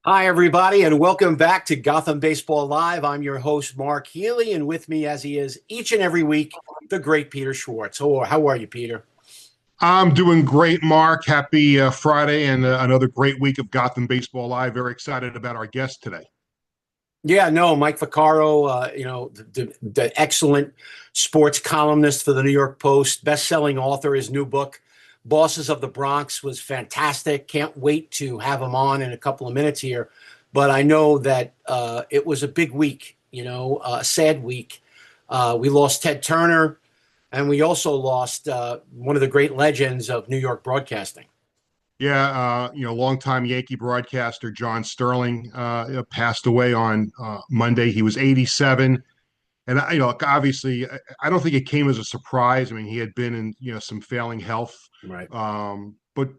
Hi, everybody, and welcome back to Gotham Baseball Live. I'm your host, Mark Healy, and with me, as he is each and every week, the great Peter Schwartz. How are you, Peter? I'm doing great, Mark. Happy Friday and another great week of Gotham Baseball Live. Very excited about our guest today. Yeah, no, Mike Vaccaro, the excellent sports columnist for the New York Post, best-selling author. His new book, Bosses of the Bronx, was fantastic. Can't wait to have him on in a couple of minutes here. But I know that it was a big week, a sad week. We lost Ted Turner, and we also lost one of the great legends of New York broadcasting. Yeah, longtime Yankee broadcaster John Sterling passed away on Monday. He was 87, and obviously, I don't think it came as a surprise. I mean, he had been in some failing health, Right. but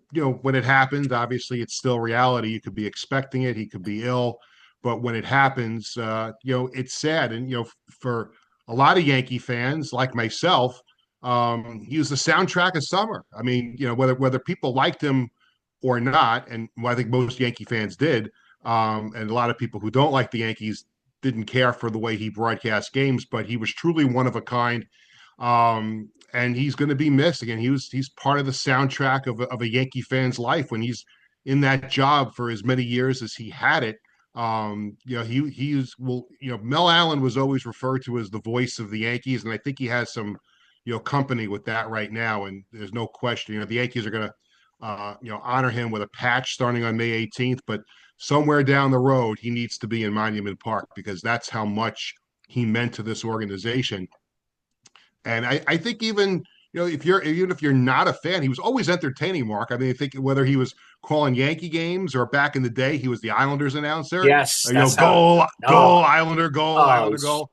when it happens, obviously, it's still reality. You could be expecting it. He could be ill, but when it happens, it's sad. And for a lot of Yankee fans like myself, he was the soundtrack of summer. I mean, whether people liked him or not, and I think most Yankee fans did, and a lot of people who don't like the Yankees didn't care for the way he broadcast games, but he was truly one of a kind. And he's going to be missed again. He's part of the soundtrack of a Yankee fan's life when he's in that job for as many years as he had it. Mel Allen was always referred to as the voice of the Yankees, and I think he has some company with that right now. And there's no question, the Yankees are going to honor him with a patch starting on May 18th. But somewhere down the road, he needs to be in Monument Park because that's how much he meant to this organization. And I think even if you're not a fan, he was always entertaining, Mark. I mean, I think whether he was calling Yankee games or back in the day, he was the Islanders announcer. Yes, that's how. Goal, Oh, Islander, it's- goal.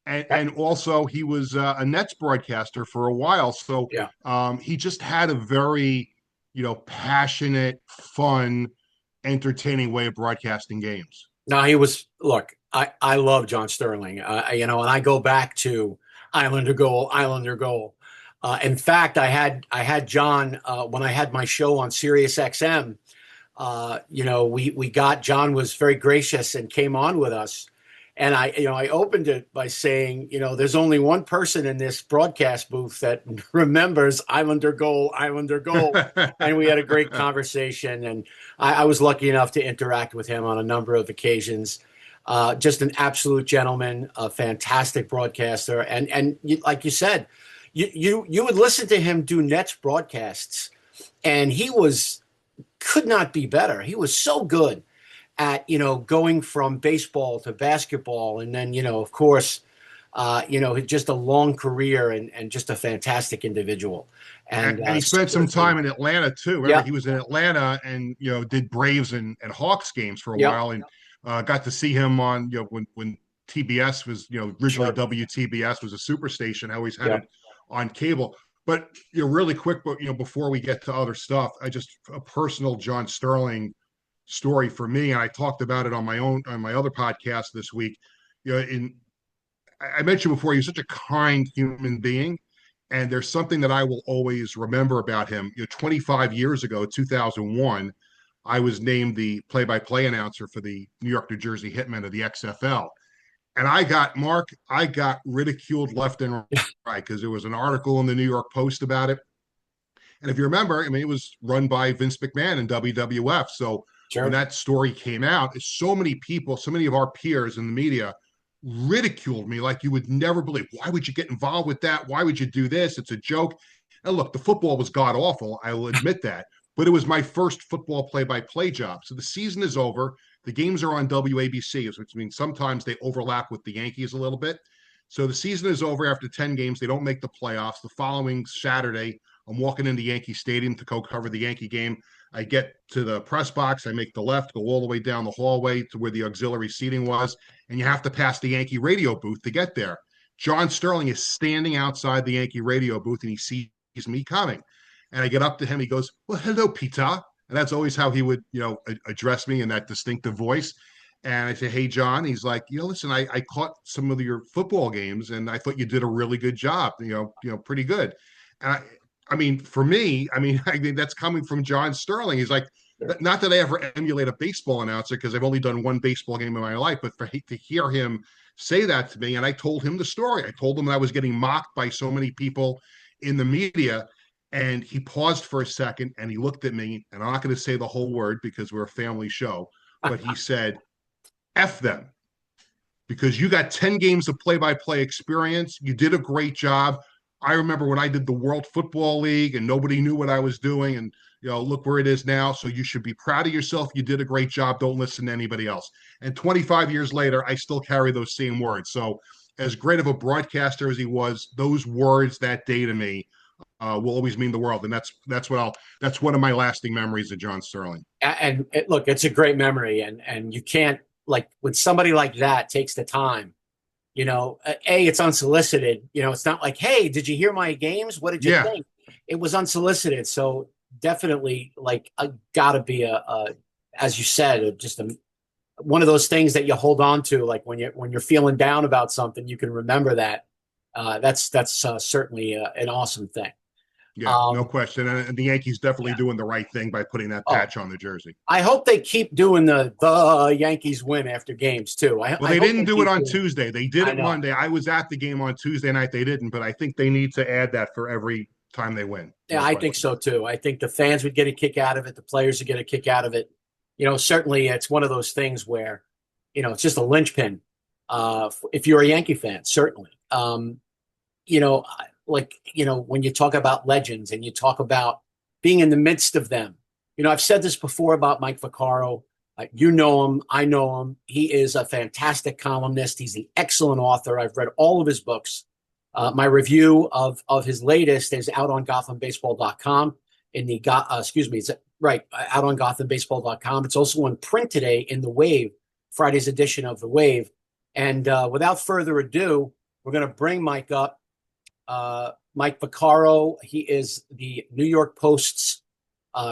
And also he was a Nets broadcaster for a while. So yeah. he just had a very, passionate, fun, entertaining way of broadcasting games. No, he was. Look, I love John Sterling. And I go back to Islander goal, Islander goal. In fact, I had John when I had my show on Sirius XM. We got John was very gracious and came on with us. And I opened it by saying, there's only one person in this broadcast booth that remembers Islander goal, Islander goal. And we had a great conversation. And I was lucky enough to interact with him on a number of occasions. Just an absolute gentleman, a fantastic broadcaster. And like you said, you would listen to him do Nets broadcasts, and could not be better. He was so good at going from baseball to basketball, and then of course just a long career, and just a fantastic individual. and, And and he spent some time in Atlanta too. Remember, yeah, he was in Atlanta and did Braves and Hawks games for a yeah, while, and got to see him on when TBS was originally sure, WTBS was a superstation. I always had yeah, it on cable. But really quick, but before we get to other stuff, I just a personal John Sterling story for me, and I talked about it on my other podcast this week. In I mentioned before, he was such a kind human being. And there's something that I will always remember about him. 25 years ago, 2001, I was named the play-by-play announcer for the New York, New Jersey Hitmen of the XFL. And I got ridiculed left and right because there was an article in the New York Post about it. And if you remember, I mean, it was run by Vince McMahon in WWF. So when sure. that story came out, so many people, so many of our peers in the media ridiculed me like you would never believe. Why would you get involved with that? Why would you do this? It's a joke. And look, the football was god awful. I will admit that. But it was my first football play by play job. So the season is over. The games are on WABC, which means sometimes they overlap with the Yankees a little bit. So the season is over after 10 games. They don't make the playoffs. The following Saturday, I'm walking into Yankee Stadium to go cover the Yankee game. I get to the press box. I make the left, go all the way down the hallway to where the auxiliary seating was, and you have to pass the Yankee radio booth to get there. John Sterling is standing outside the Yankee radio booth, and he sees me coming. And I get up to him. He goes, "Well, hello, Peter." And that's always how he would, address me in that distinctive voice. And I say, "Hey, John." He's like, listen, I caught some of your football games, and I thought you did a really good job. Pretty good. And I mean, for me, I mean, I think that's coming from John Sterling. He's like, not that I ever emulate a baseball announcer because I've only done one baseball game in my life, but to hear him say that to me, and I told him the story. I told him that I was getting mocked by so many people in the media, and he paused for a second and he looked at me, and I'm not going to say the whole word because we're a family show, but he said, F them, because you got 10 games of play-by-play experience. You did a great job. I remember when I did the World Football League and nobody knew what I was doing, and look where it is now. So you should be proud of yourself. You did a great job. Don't listen to anybody else. And 25 years later, I still carry those same words. So as great of a broadcaster as he was, those words that day to me will always mean the world. And that's one of my lasting memories of John Sterling. And look, it's a great memory, and you can't, like, when somebody like that takes the time, it's unsolicited. It's not like, hey, did you hear my games? What did you think? It was unsolicited. So definitely, like, gotta be as you said, just one of those things that you hold on to. Like when you're feeling down about something, you can remember that. That's certainly an awesome thing. Yeah, no question. And the Yankees definitely doing the right thing by putting that patch on the jersey. I hope they keep doing the Yankees win after games too. They didn't do it on Tuesday. They did it Monday. I was at the game on Tuesday night. They didn't, but I think they need to add that for every time they win. Yeah, I think so too. I think the fans would get a kick out of it. The players would get a kick out of it. Certainly it's one of those things where, it's just a linchpin if you're a Yankee fan, certainly. When you talk about legends and you talk about being in the midst of them, I've said this before about Mike Vaccaro. You know him. I know him. He is a fantastic columnist. He's an excellent author. I've read all of his books. My review of his latest is out on GothamBaseball.com it's out on GothamBaseball.com. It's also in print today in the Wave, Friday's edition of the Wave. And without further ado, we're going to bring Mike up. Mike Vaccaro, he is the New York Post's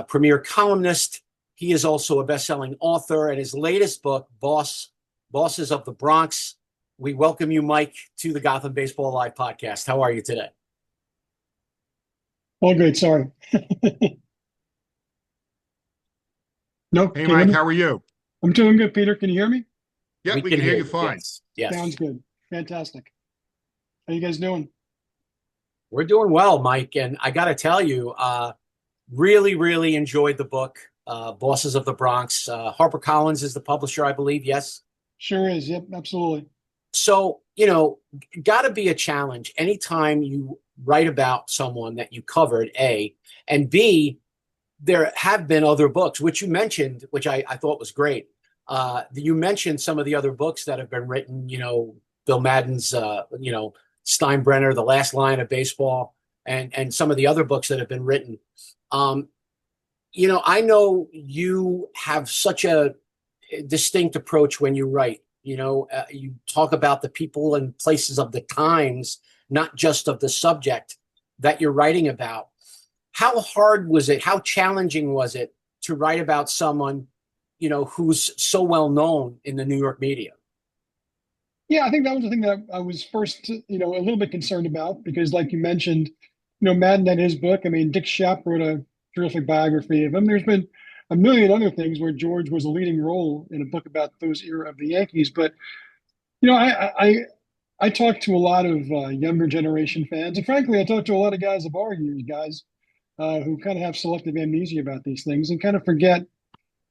premier columnist. He is also a best-selling author, and his latest book, Bosses of the Bronx. We welcome you, Mike, to the Gotham Baseball Live podcast. How are you today? All good. Sorry. No. Hey, Mike, how are you? I'm doing good, Peter. Can you hear me? Yeah, we can hear you fine. Yes. Sounds good. Fantastic. How you guys doing? We're doing well, Mike. And I got to tell you, really, really enjoyed the book, Bosses of the Bronx. HarperCollins is the publisher, I believe. Yes. Sure is. Yep, absolutely. So, got to be a challenge anytime you write about someone that you covered, A, and B, there have been other books, which you mentioned, which I thought was great. You mentioned some of the other books that have been written, Bill Madden's, Steinbrenner, The Last Line of Baseball, and some of the other books that have been written. I know you have such a distinct approach when you write. You talk about the people and places of the times, not just of the subject that you're writing about. How hard was it? How challenging was it to write about someone, who's so well known in the New York media? Yeah, I think that was the thing that I was first, a little bit concerned about because, like you mentioned, Madden had his book. I mean, Dick Schaap wrote a terrific biography of him. There's been a million other things where George was a leading role in a book about those era of the Yankees. But, I talked to a lot of younger generation fans, and frankly, I talked to a lot of guys of our years, guys who kind of have selective amnesia about these things and kind of forget.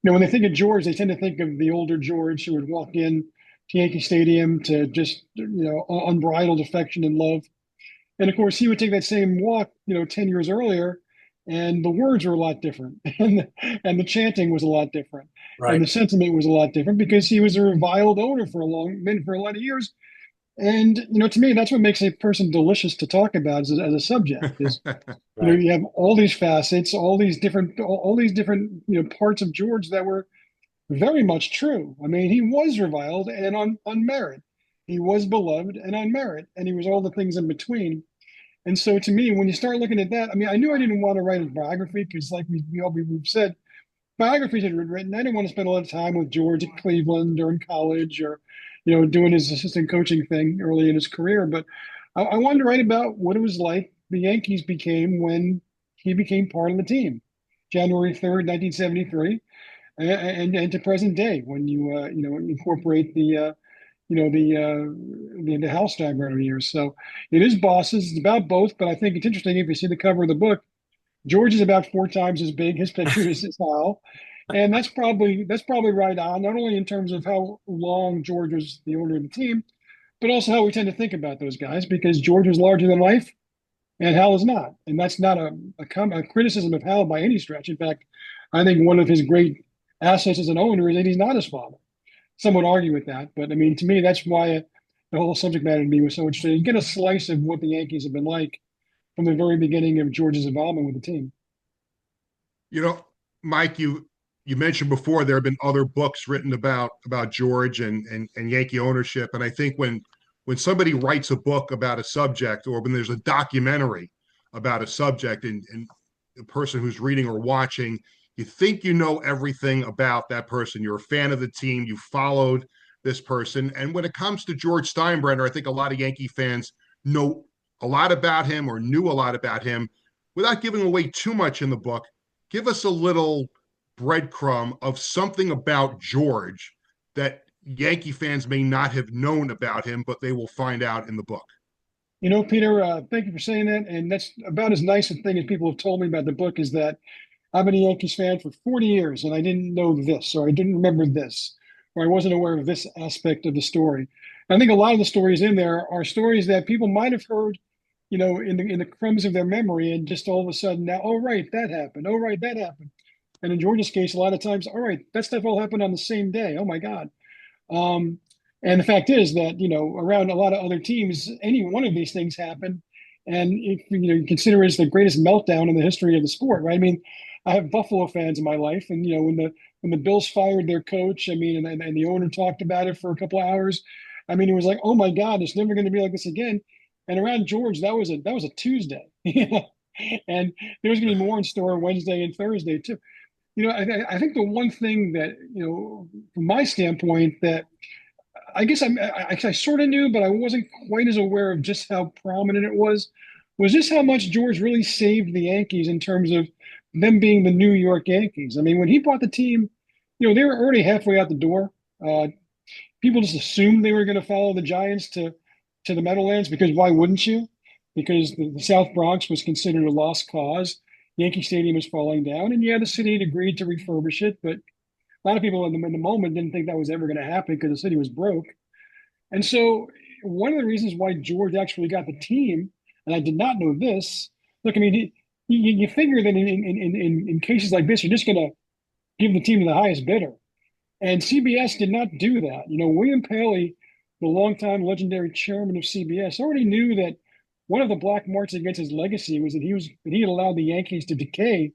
When they think of George, they tend to think of the older George who would walk in to Yankee Stadium to just, unbridled affection and love. And of course, he would take that same walk, 10 years earlier, and the words were a lot different, and the chanting was a lot different, right. And the sentiment was a lot different because he was a reviled owner for a lot of years. And to me, that's what makes a person delicious to talk about as a subject. Is right. You have all these facets, all these different parts of George that were very much true. I mean, he was reviled and on merit. He was beloved and on merit, and he was all the things in between. And so, to me, when you start looking at that, I mean, I knew I didn't want to write a biography because, like we've said, biographies had been written. I didn't want to spend a lot of time with George at Cleveland or in college or, doing his assistant coaching thing early in his career. But I wanted to write about what it was like the Yankees became when he became part of the team. January 3rd, 1973, and to present day when you incorporate the house steinbrenner years. So it is bosses. It's about both, but I think it's interesting if you see the cover of the book. George is about 4 times as big. His picture is Hal, and that's probably right on. Not only in terms of how long George was the owner of the team, but also how we tend to think about those guys, because George was larger than life and Hal is not. And that's not a criticism of Hal by any stretch. In fact, I think one of his great assets as an owner is that he's not his father. Some would argue with that, but I mean, to me, that's why the whole subject matter to me was so interesting. You get a slice of what the Yankees have been like from the very beginning of George's involvement with the team. You know, Mike, you mentioned before there have been other books written about George and Yankee ownership, and I think when somebody writes a book about a subject, or when there's a documentary about a subject, and the person who's reading or watching, you think you know everything about that person. You're a fan of the team. You followed this person. And when it comes to George Steinbrenner, I think a lot of Yankee fans know a lot about him, or knew a lot about him. Without giving away too much in the book, give us a little breadcrumb of something about George that Yankee fans may not have known about him, but they will find out in the book. Peter, thank you for saying that. And that's about as nice a thing as people have told me about the book, is that I've been a Yankees fan for 40 years and I didn't know this, or I didn't remember this, or I wasn't aware of this aspect of the story. I think a lot of the stories in there are stories that people might have heard, in the crumbs of their memory, and just all of a sudden now, oh, right, that happened. Oh, right, that happened. And in Georgia's case, a lot of times, all right, that stuff all happened on the same day. Oh my God. Um, and the fact is that, around a lot of other teams, any one of these things happen. And if you consider it as the greatest meltdown in the history of the sport, right? I mean, I have Buffalo fans in my life, and when the Bills fired their coach, I mean, and the owner talked about it for a couple of hours. I mean, it was like, oh my God, it's never going to be like this again. And around George, that was a Tuesday, and there was going to be more in store Wednesday and Thursday too. I think the one thing that, from my standpoint, that I guess I sort of knew, but I wasn't quite as aware of just how prominent it was just how much George really saved the Yankees in terms of them being the New York Yankees. I mean, when he bought the team, they were already halfway out the door. People just assumed they were going to follow the Giants to the Meadowlands, because why wouldn't you? Because the South Bronx was considered a lost cause. Yankee Stadium was falling down, and yeah, the city had agreed to refurbish it, but a lot of people in the moment didn't think that was ever going to happen because the city was broke. And so one of the reasons why George actually got the team, and I did not know this, look, I mean, you figure that in cases like this, you're just going to give the team to the highest bidder. And CBS did not do that. William Paley, the longtime legendary chairman of CBS, already knew that one of the black marks against his legacy was that he had allowed the Yankees to decay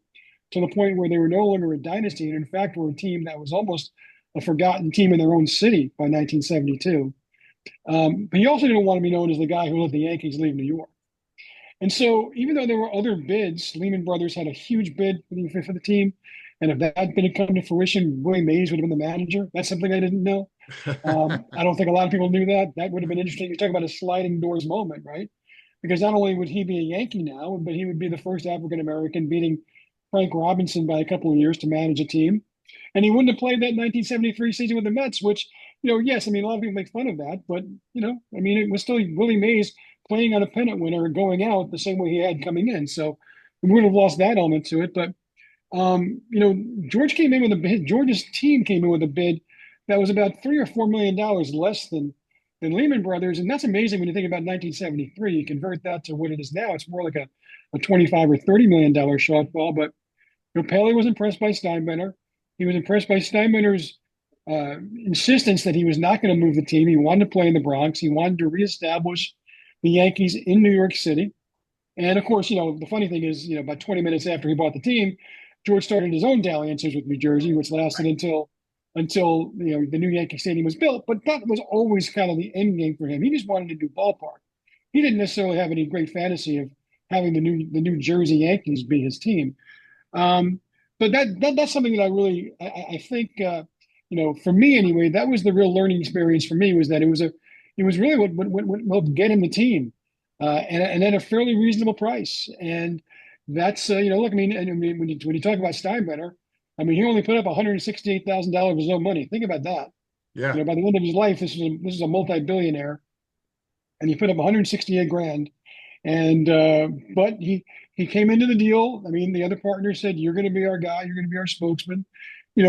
to the point where they were no longer a dynasty, and in fact were a team that was almost a forgotten team in their own city by 1972. But he also didn't want to be known as the guy who let the Yankees leave New York. And so even though there were other bids, Lehman Brothers had a huge bid for the team. And if that bid had come to fruition, Willie Mays would have been the manager. That's something I didn't know. I don't think a lot of people knew that. That would have been interesting. You're talking about a sliding doors moment, right? Because not only would he be a Yankee now, but he would be the first African-American, beating Frank Robinson by a couple of years to manage a team. And he wouldn't have played that 1973 season with the Mets, which, yes, I mean, a lot of people make fun of that, but, I mean, it was still Willie Mays playing on a pennant winner and going out the same way he had coming in. So we would have lost that element to it. But, George came in with a bid. George's team came in with a bid that was about $3 or $4 million less than Lehman Brothers. And that's amazing when you think about 1973. You convert that to what it is now. It's more like a $25 or $30 million shortfall. But Paley was impressed by Steinbrenner. He was impressed by Steinbrenner's insistence that he was not going to move the team. He wanted to play in the Bronx. He wanted to reestablish the Yankees in New York City. And of course, the funny thing is, about 20 minutes after he bought the team, George started his own dalliances with New Jersey, which lasted until the new Yankee Stadium was built. But that was always kind of the end game for him. He just wanted a new ballpark. He didn't necessarily have any great fantasy of having the New Jersey Yankees be his team. But that's something that I think for me anyway, that was the real learning experience for me, was that it was really what helped get him the team, and at a fairly reasonable price. And that's look, I mean when you talk about Steinbrenner, I mean he only put up $168,000 of his own money. Think about that. Yeah. By the end of his life, this is a multi-billionaire, and he put up 168 grand. And but he came into the deal. I mean, the other partner said, "You're going to be our guy. You're going to be our spokesman." He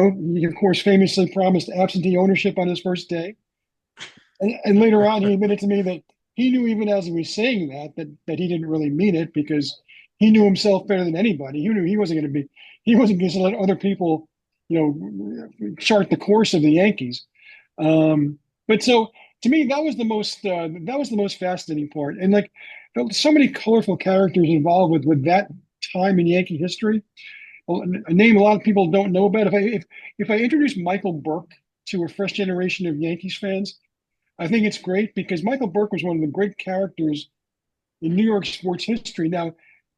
of course famously promised absentee ownership on his first day. And later on, he admitted to me that he knew, even as he was saying that he didn't really mean it, because he knew himself better than anybody. He knew he wasn't going to let other people, chart the course of the Yankees. But so to me, that was the most fascinating part, and like so many colorful characters involved with that time in Yankee history. A name a lot of people don't know about. If I introduce Michael Burke to a fresh generation of Yankees fans, I think it's great because Michael Burke was one of the great characters in New York sports history. Now,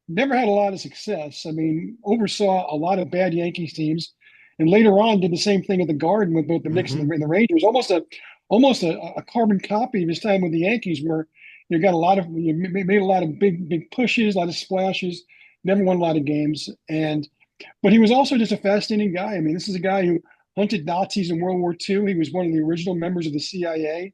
never had a lot of success. I mean, oversaw a lot of bad Yankees teams, and later on did the same thing at the Garden with both the Knicks Hmm. and the Rangers. Almost a carbon copy of his time with the Yankees, where got a lot of made a lot of big pushes, a lot of splashes, never won a lot of games, but he was also just a fascinating guy. I mean, this is a guy who hunted Nazis in World War II. He was one of the original members of the CIA.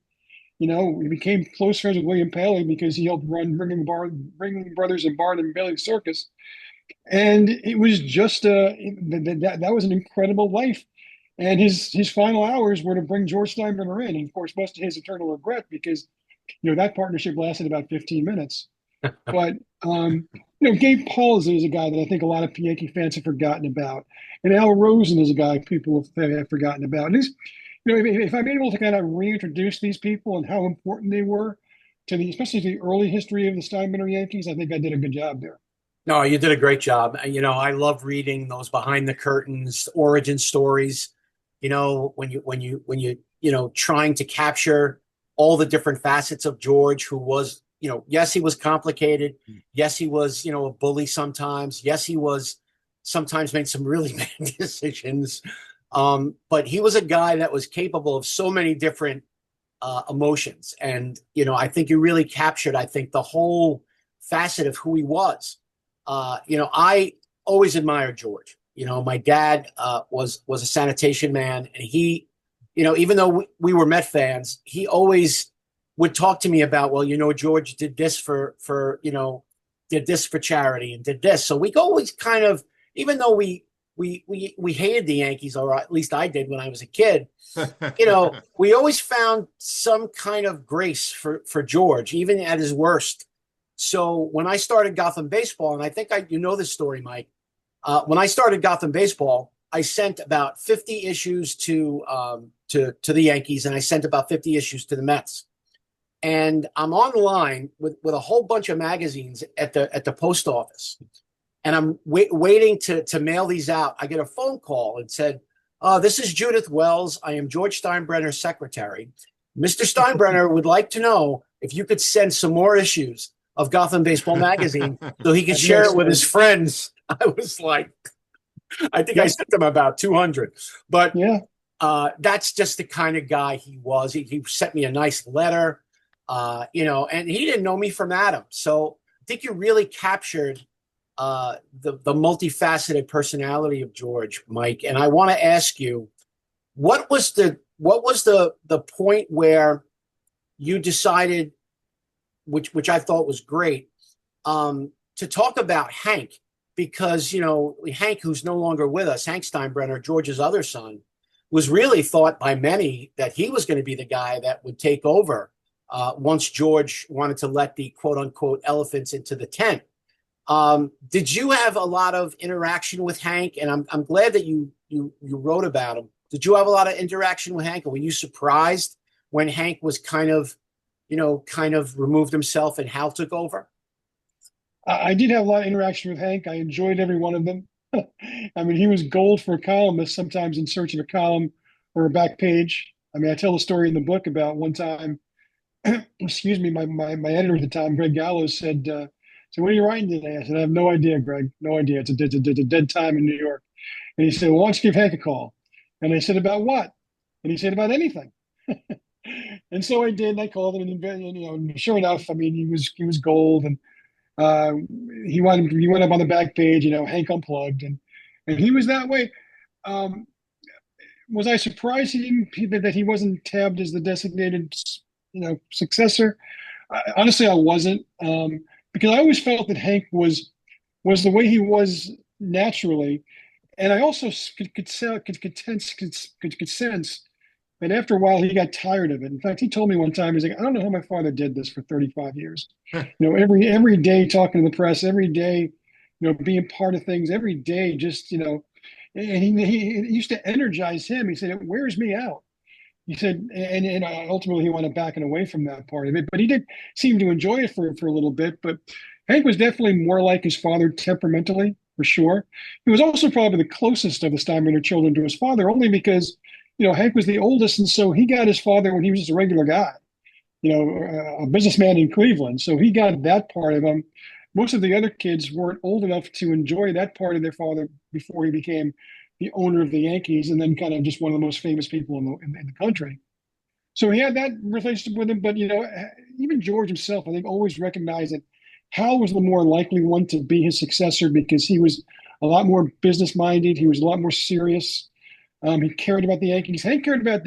He became close friends with William Paley because he helped run Ringling Brothers and Barnum and Bailey Circus. And it was just that was an incredible life. And his final hours were to bring George Steinbrenner in, and of course, much to his eternal regret, because that partnership lasted about 15 minutes. But Gabe Paulsen is a guy that I think a lot of Yankee fans have forgotten about, and Al Rosen is a guy people have forgotten about. And if I'm able to kind of reintroduce these people and how important they were to especially the early history of the Steinbrenner Yankees, I think I did a good job there. No, you did a great job. I love reading those behind the curtains origin stories. Trying to capture all the different facets of George, who was, yes, he was complicated. Yes, he was, a bully sometimes. Yes, he was sometimes made some really bad decisions. But he was a guy that was capable of so many different emotions. And, I think you really captured, I think, the whole facet of who he was. I always admired George. My dad was a sanitation man, and he, even though we were Met fans, he always would talk to me about, well, George did this did this for charity and did this. So we always kind of, even though we hated the Yankees, or at least I did when I was a kid, we always found some kind of grace for George, even at his worst. So when I started Gotham baseball, and I think you know this story, Mike. When I started Gotham baseball, I sent about 50 issues to the Yankees, and I sent about 50 issues to the Mets. And I'm online with a whole bunch of magazines at the post office, and I'm waiting to mail these out. I get a phone call and said, "This is Judith Wells. I am George Steinbrenner's secretary. Mr. Steinbrenner would like to know if you could send some more issues of Gotham Baseball Magazine so he could share it with his friends." I was like, I think I sent him about 200. But yeah, that's just the kind of guy he was. He sent me a nice letter, and he didn't know me from Adam. So I think you really captured the multifaceted personality of George, Mike. And I want to ask you, what was the point where you decided, which I thought was great, to talk about Hank, because Hank, who's no longer with us, Hank Steinbrenner, George's other son, was really thought by many that he was going to be the guy that would take over once George wanted to let the quote unquote elephants into the tent. Did you have a lot of interaction with Hank? And I'm glad that you wrote about him. Did you have a lot of interaction with Hank? And were you surprised when Hank was kind of removed himself and Hal took over? I did have a lot of interaction with Hank. I enjoyed every one of them. I mean, he was gold for a columnist, sometimes in search of a column or a back page. I mean, I tell a story in the book about one time, excuse me, my editor at the time, Greg Gallows, said, "So what are you writing today?" I said, "I have no idea, Greg. No idea. It's a dead time in New York." And he said, "Well, why don't you give Hank a call?" And I said, "About what?" And he said, "About anything." And so I did. And I called him, and sure enough, I mean, he was gold. And Uh, he went up on the back page, Hank Unplugged, and he was that way. Um, was I surprised that he wasn't tabbed as the designated, successor? Honestly, I wasn't, because I always felt that Hank was the way he was naturally, and I also could sense that after a while he got tired of it. In fact, he told me one time, he's like, I don't know how my father did this for 35 years. Every day talking to the press, every day, being part of things, every day just, and he used to energize him. He said, it wears me out. He said, and ultimately he wound up backing away from that part of it, but he did seem to enjoy it for a little bit. But Hank was definitely more like his father temperamentally, for sure. He was also probably the closest of the Steinbrenner children to his father, only because, Hank was the oldest, and so he got his father when he was just a regular guy, a businessman in Cleveland. So he got that part of him. Most of the other kids weren't old enough to enjoy that part of their father before he became the owner of the Yankees, and then kind of just one of the most famous people in the country. So he had that relationship with him. But, even George himself, I think, always recognized that Hal was the more likely one to be his successor because he was a lot more business minded. He was a lot more serious. He cared about the Yankees. Hank cared about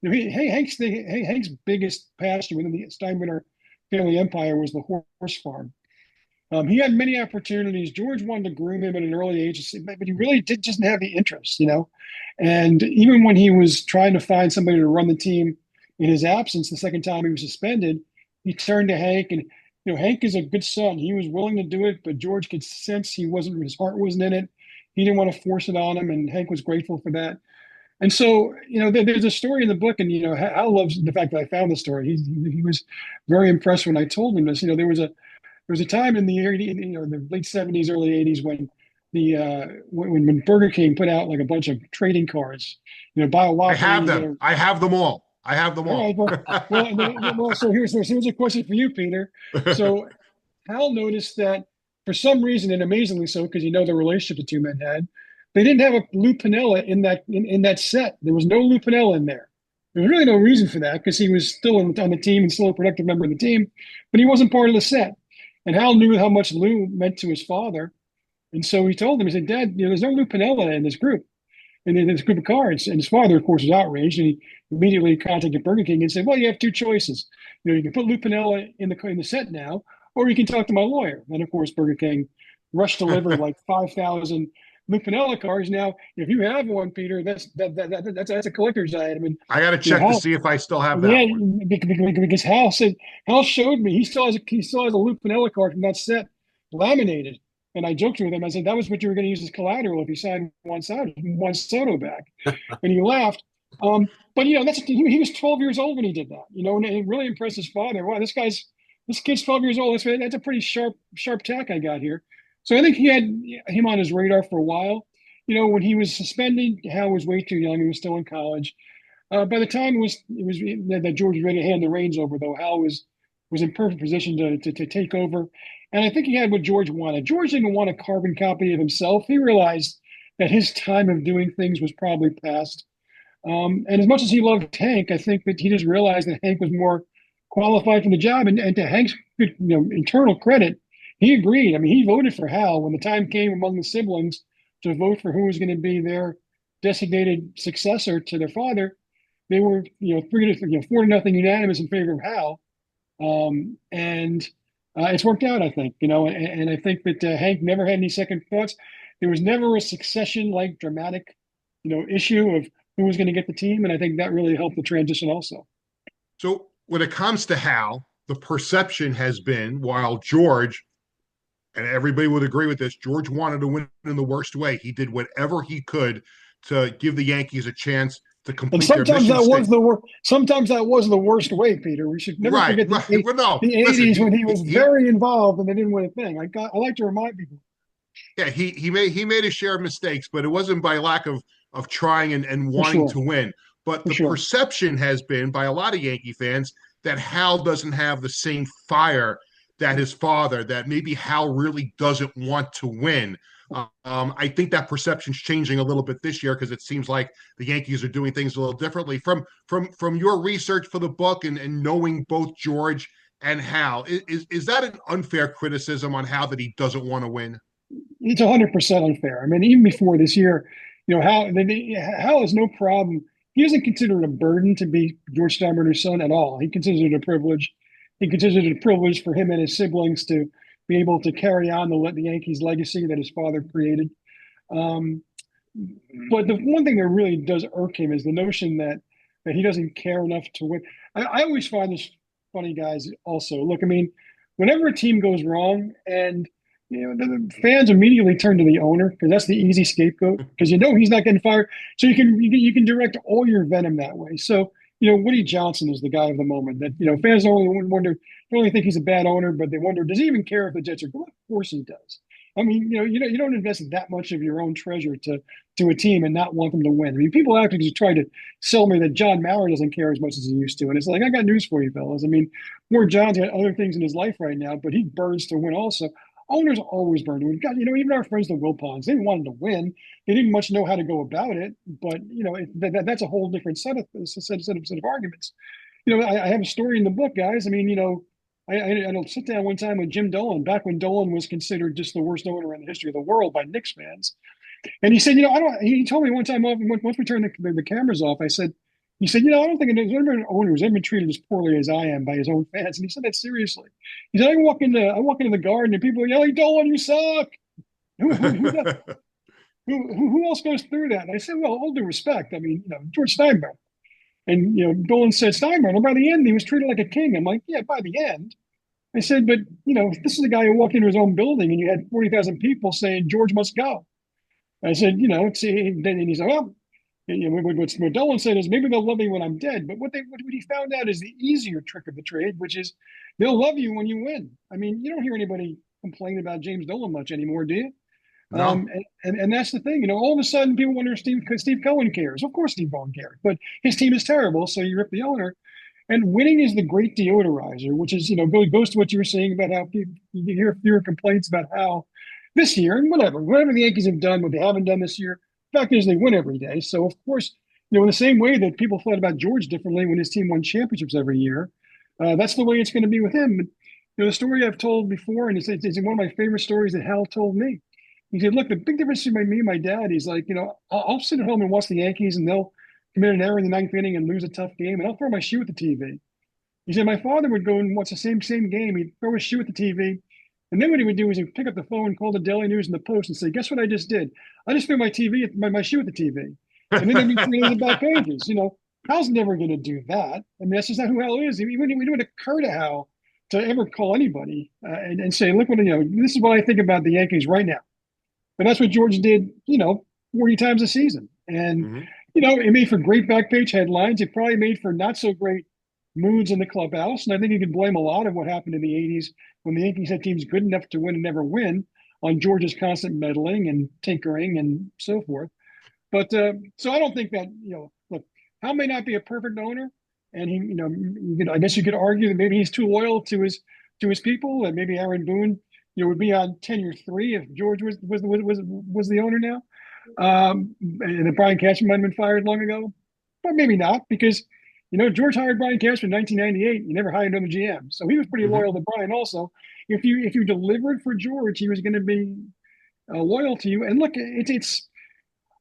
Hank's biggest passion within the Steinbrenner family empire was the horse farm. He had many opportunities. George wanted to groom him at an early age, but he really doesn't have the interest, And even when he was trying to find somebody to run the team in his absence, the second time he was suspended, he turned to Hank, and Hank is a good son. He was willing to do it, but George could sense his heart wasn't in it. He didn't want to force it on him, and Hank was grateful for that. And so, there's a story in the book, and Hal loves the fact that I found the story. He was very impressed when I told him this. There was a time in the in the late '70s, early '80s when when Burger King put out like a bunch of trading cards, buy a Whopper. I have them. I have them all. I have them all. Right, well, so here's a question for you, Peter. So Hal noticed that for some reason, and amazingly so, because the relationship the two men had, they didn't have a Lou Piniella in that set. There was no Lou Piniella in there. There was really no reason for that because he was still on the team and still a productive member of the team, but he wasn't part of the set. And Hal knew how much Lou meant to his father. And so he told him, he said, Dad, there's no Lou Piniella in this group, in this group of cards. And his father, of course, was outraged. And he immediately contacted Burger King and said, well, you have two choices. You can put Lou Piniella in the set now, or you can talk to my lawyer. And of course, Burger King rushed to deliver like 5,000 Lou Piniella cards. Now, if you have one, Peter, that's a collector's item. And I got to check to see if I still have that. Yeah, one. Because Hal showed me he still has a Lou Piniella card from that set laminated. And I joked with him. I said that was what you were going to use as collateral if you signed Juan Soto back. And he laughed. But he was 12 years old when he did that. And it really impressed his father. Wow, this kid's 12 years old. That's a pretty sharp tack I got here. So I think he had him on his radar for a while. When he was suspended, Hal was way too young. He was still in college. By the time that George was ready to hand the reins over, though, Hal was in perfect position to take over. And I think he had what George wanted. George didn't want a carbon copy of himself. He realized that his time of doing things was probably past. And as much as he loved Hank, I think that he just realized that Hank was more qualified for the job. And to Hank's internal credit, he agreed. I mean, he voted for Hal when the time came among the siblings to vote for who was going to be their designated successor to their father. They were, 4-0 unanimous in favor of Hal. And it's worked out, I think, and I think that Hank never had any second thoughts. There was never a succession-like dramatic, issue of who was going to get the team. And I think that really helped the transition also. So when it comes to Hal, the perception has been, while George, and everybody would agree with this, George wanted to win in the worst way. He did whatever he could to give the Yankees a chance to complete their mission. Sometimes that was the worst way, Peter. We should never forget the 80s when he was very involved and they didn't win a thing. I like to remind people. Yeah, he made a share of mistakes, but it wasn't by lack of trying and wanting to win. But the perception has been by a lot of Yankee fans that Hal doesn't have the same fire that his father, that maybe Hal really doesn't want to win. I think that perception's changing a little bit this year because it seems like the Yankees are doing things a little differently. From your research for the book and knowing both George and Hal. Is that an unfair criticism on Hal that he doesn't want to win? It's 100% unfair. I mean, even before this year, Hal has no problem. He doesn't consider it a burden to be George Steinbrenner's son at all. He considers it a privilege. He considers it a privilege for him and his siblings to be able to carry on the Yankees legacy that his father created. But the one thing that really does irk him is the notion that he doesn't care enough to win. I always find this funny, guys. Also, look, I mean, whenever a team goes wrong, and the fans immediately turn to the owner because that's the easy scapegoat because he's not getting fired, so you can direct all your venom that way. So Woody Johnson is the guy of the moment that fans don't only think he's a bad owner, but they wonder, does he even care if the Jets are good? Of course he does. I mean, you don't invest that much of your own treasure to a team and not want them to win. I mean, people actually try to sell me that John Maurer doesn't care as much as he used to, and it's like, I got news for you, fellas. I mean, poor John's got other things in his life right now, but he burns to win also. Owners always burn to win. God, even our friends the Wilpons, they wanted to win. They didn't much know how to go about it, but that's a whole different set of arguments. I have a story in the book, guys. I mean, I sit down one time with Jim Dolan, back when Dolan was considered just the worst owner in the history of the world by Knicks fans. And he said, he told me one time, once we turned the cameras off, he said, I don't think there's ever an owner who's ever been treated as poorly as I am by his own fans. And he said that seriously. He said, I walk into the garden and people are yelling, Dolan, you suck. Who else goes through that? And I said, well, all due respect. I mean, George Steinbrenner. And Dolan said, Steinbrenner, by the end, he was treated like a king. I'm like, yeah, by the end. I said, but, this is the guy who walked into his own building and you had 40,000 people saying, George must go. I said, and he said, well, what Dolan said is maybe they'll love me when I'm dead. But what he found out is the easier trick of the trade, which is they'll love you when you win. I mean, you don't hear anybody complain about James Dolan much anymore, do you? No. And that's the thing. All of a sudden people wonder if Steve Cohen cares. Of course Steve Cohen cares, but his team is terrible, so you rip the owner. And winning is the great deodorizer, which is, goes to what you were saying about how you hear fewer complaints about how this year and whatever the Yankees have done, what they haven't done this year. The fact is they win every day. So, of course, in the same way that people thought about George differently when his team won championships every year, that's the way it's going to be with him. The story I've told before, and it's one of my favorite stories that Hal told me. He said, look, the big difference between me and my dad, he's like, I'll sit at home and watch the Yankees and they'll commit an error in the ninth inning and lose a tough game, and I'll throw my shoe at the TV. He said, my father would go and watch the same game. He'd throw his shoe at the TV. And then what he would do is he'd pick up the phone, call the Daily News and the Post and say, guess what I just did? I just threw my shoe at the TV. And then they'd be reading the back pages. Hal's never going to do that. I mean, that's just not who Hal is. It wouldn't occur to Hal to ever call anybody and say, look, this is what I think about the Yankees right now. But that's what George did, 40 times a season. And, it made for great back page headlines. It probably made for not so great moods in the clubhouse. And I think you can blame a lot of what happened in the 80s when the Yankees had teams good enough to win and never win on George's constant meddling and tinkering and so forth. But so I don't think that, look, Hal may not be a perfect owner. And he, I guess you could argue that maybe he's too loyal to his people, and maybe Aaron Boone, would be on tenure 3 if George was the owner now. And then Brian Cashman might have been fired long ago, but maybe not, because George hired Brian Cashman in 1998. He never hired another GM, so he was pretty loyal to Brian. Also, if you delivered for George, he was going to be loyal to you. And look, it's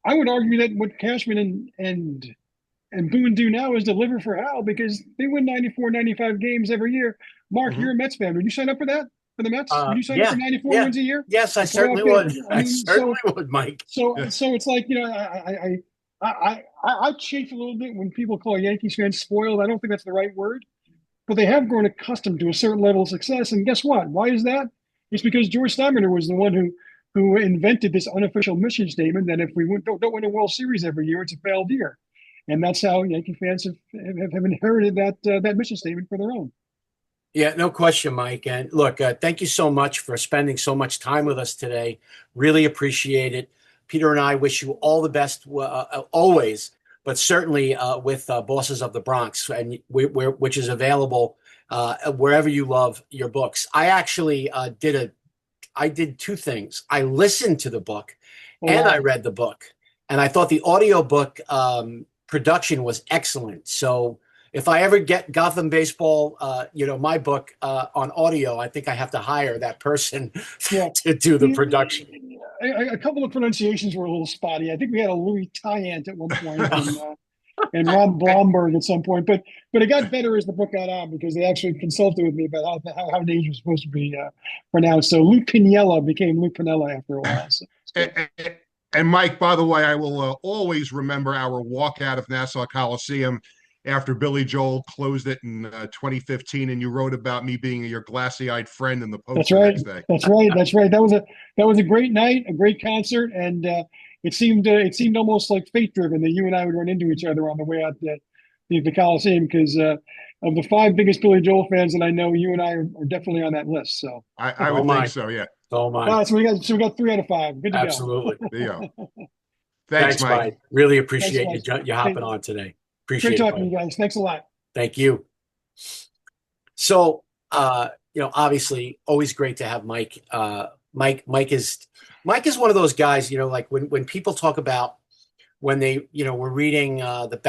I would argue that what Cashman and Boone do now is deliver for Hal, because they win 94, 95 games every year. Mark, you're a Mets fan. Would you sign up for that? For the Mets? Would you sign up for 94 wins a year? Yes, I certainly would. I mean, certainly would, Mike. So it's like, I chafe a little bit when people call Yankees fans spoiled. I don't think that's the right word, but they have grown accustomed to a certain level of success. And guess what? Why is that? It's because George Steinbrenner was the one who invented this unofficial mission statement that if we don't win a World Series every year, it's a failed year. And that's how Yankee fans have inherited that mission statement for their own. Yeah, no question, Mike. And look, thank you so much for spending so much time with us today. Really appreciate it. Peter and I wish you all the best always, but certainly with Bosses of the Bronx, and which is available wherever you love your books. I actually did 2 things. I listened to the book and I read the book, and I thought the audiobook production was excellent. So if I ever get Gotham baseball, my book on audio, I think I have to hire that person Yeah. to do the production. A couple of pronunciations were a little spotty. I think we had a Louis Tyant at one point, and Ron Blomberg at some point. But it got better as the book got on because they actually consulted with me about how names were supposed to be pronounced. So Lou Piniella became Lou Pinella after a while. So, and Mike, by the way, I will always remember our walk out of Nassau Coliseum after Billy Joel closed it in 2015, and you wrote about me being your glassy-eyed friend in the Post that's the right. next day. That's right. That's right. That was a great night, a great concert, and it seemed almost like fate driven that you and I would run into each other on the way out the Coliseum because of the 5 biggest Billy Joel fans that I know, you and I are definitely on that list. So I would think so. Yeah. Oh my. All right, so we got 3 out of 5. Good to Absolutely. go. There you go. Thanks, Mike. Really appreciate Thanks, you hopping on today. Great Appreciate it. talking to you guys. Thanks a lot. Thank you. So, obviously, always great to have Mike. Mike is one of those guys. Like when people talk about when they were reading the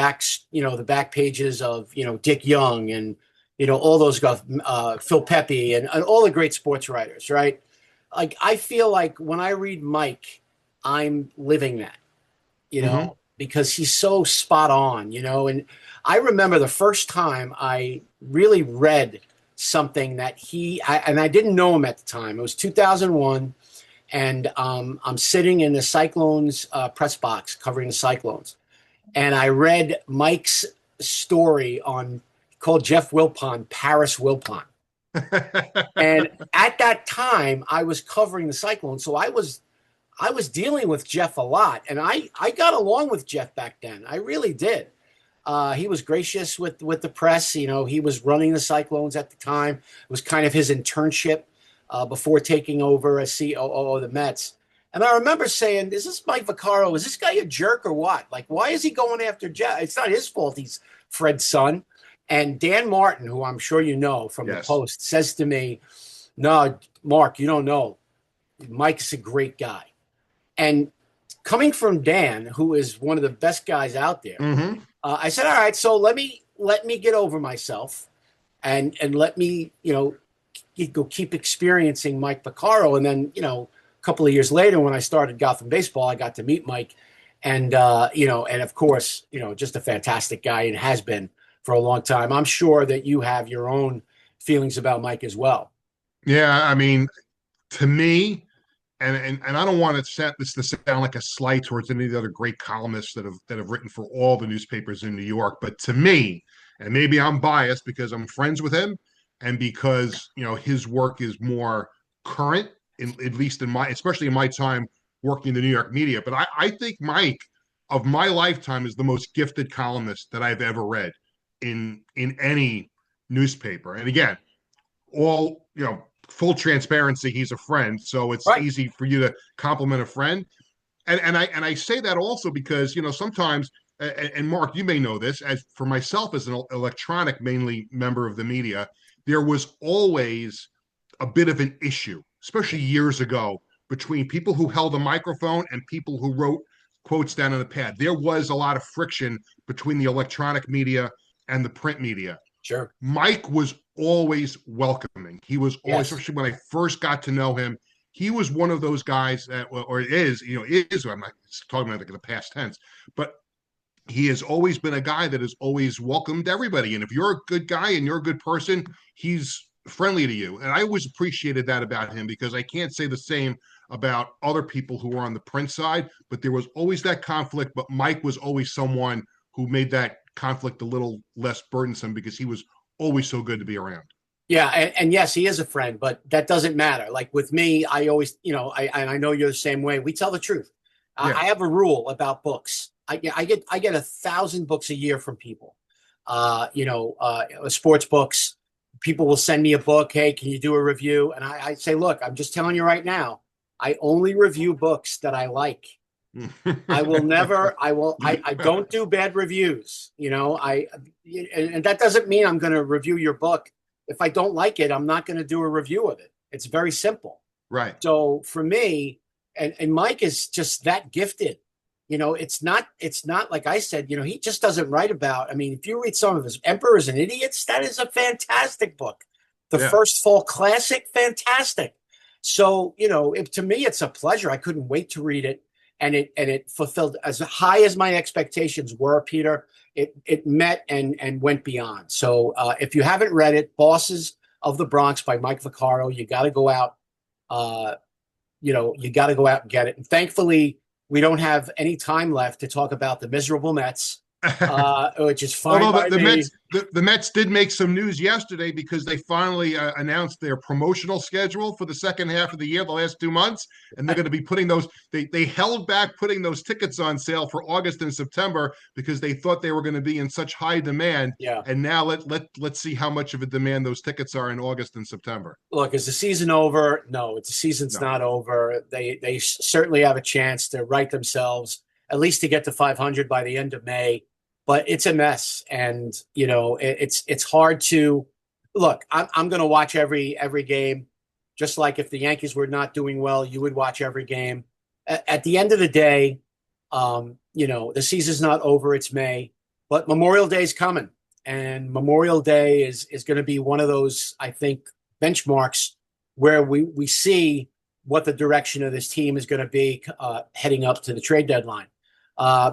back pages of Dick Young and all those guys, Phil Pepe and all the great sports writers, right? Like I feel like when I read Mike, I'm living that, because he's so spot on, and I remember the first time I really read something that and I didn't know him at the time. It was 2001, and I'm sitting in the Cyclones press box covering the Cyclones, and I read Mike's story called Jeff Wilpon, Paris Wilpon. And at that time, I was covering the Cyclones, so I was dealing with Jeff a lot, and I got along with Jeff back then. I really did. He was gracious with the press. He was running the Cyclones at the time. It was kind of his internship before taking over as COO of the Mets. And I remember saying, "Is this Mike Vaccaro? Is this guy a jerk or what? Like, why is he going after Jeff? It's not his fault. He's Fred's son." And Dan Martin, who I'm sure you know from the Post, says to me, "No, Mark, you don't know. Mike is a great guy." And coming from Dan, who is one of the best guys out there, I said, "All right, so let me get over myself, and let me go keep experiencing Mike Vaccaro." And then a couple of years later, when I started Gotham Baseball, I got to meet Mike, and and of course, just a fantastic guy and has been for a long time. I'm sure that you have your own feelings about Mike as well. Yeah, I mean, to me, and I don't want this to sound like a slight towards any of the other great columnists that have written for all the newspapers in New York, but to me, and maybe I'm biased because I'm friends with him, and because his work is more current, at least especially in my time working in the New York media. But I think Mike, of my lifetime, is the most gifted columnist that I've ever read in any newspaper. And again, all full transparency, he's a friend, so it's easy for you to compliment a friend. And I say that also because sometimes, and Mark, you may know this, as for myself as an electronic mainly member of the media, there was always a bit of an issue, especially years ago, between people who held a microphone and people who wrote quotes down on a pad. There was a lot of friction between the electronic media and the print media. Sure. Mike was always welcoming. He was always, especially when I first got to know him, he was one of those guys that, I'm not talking about like in the past tense, but he has always been a guy that has always welcomed everybody. And if you're a good guy and you're a good person, he's friendly to you. And I always appreciated that about him, because I can't say the same about other people who were on the print side, but there was always that conflict. But Mike was always someone who made that conflict a little less burdensome, because he was always so good to be around. Yeah, and yes, he is a friend, but that doesn't matter. Like with me, I always, I know you're the same way. We tell the truth. Yeah. I have a rule about books. I get 1,000 books a year from people. Sports books. People will send me a book. Hey, can you do a review? And I say, look, I'm just telling you right now, I only review books that I like. I don't do bad reviews. And that doesn't mean I'm going to review your book. If I don't like it, I'm not going to do a review of it. It's very simple. Right. So for me, and Mike is just that gifted. it's not like I said, he just doesn't write about. I mean, if you read some of his Emperors and Idiots, that is a fantastic book. The first fall classic, fantastic. So, to me, it's a pleasure. I couldn't wait to read it. And it fulfilled as high as my expectations were, Peter. It met and went beyond. So if you haven't read it, Bosses of the Bronx by Mike Vaccaro, you got to go out. You got to go out and get it. And thankfully, we don't have any time left to talk about the miserable Mets, which is fine. Although the Mets did make some news yesterday because they finally announced their promotional schedule for the second half of the year, the last 2 months, and they're going to be putting those. They held back putting those tickets on sale for August and September because they thought they were going to be in such high demand. Yeah. And now let's see how much of a demand those tickets are in August and September. Look, is the season over? No, the season's not over. They certainly have a chance to right themselves, at least to get to 500 by the end of May. But it's a mess, and it's hard to look. I'm going to watch every game, just like if the Yankees were not doing well, you would watch every game. At the end of the day, the season's not over. It's May, but Memorial Day is coming, and Memorial Day is going to be one of those, I think, benchmarks where we see what the direction of this team is going to be heading up to the trade deadline.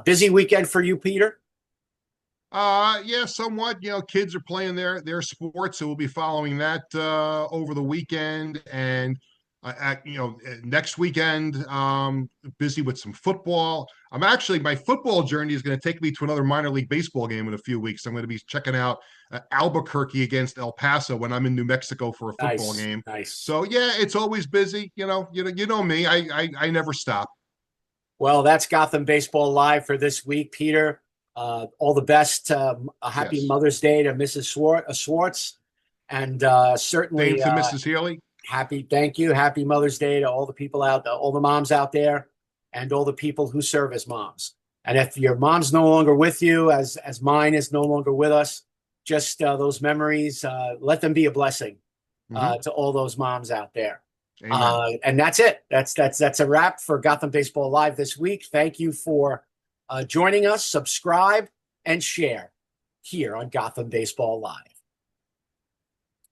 Busy weekend for you, Peter? Yeah, somewhat. Kids are playing their sports, so we'll be following that over the weekend. And next weekend, busy with some football. My football journey is going to take me to another minor league baseball game in a few weeks. I'm going to be checking out Albuquerque against El Paso when I'm in New Mexico for a football game. Nice. So yeah, it's always busy. You know me. I never stop. Well, that's Gotham Baseball Live for this week, Peter. All the best. A happy Mother's Day to Mrs. Schwartz, and certainly to Mrs. Healy. Thank you. Happy Mother's Day to all the people out there, all the moms out there, and all the people who serve as moms. And if your mom's no longer with you, as mine is no longer with us, just those memories, let them be a blessing to all those moms out there. And that's it. That's a wrap for Gotham Baseball Live this week. Thank you for joining us. Subscribe and share here on Gotham Baseball Live.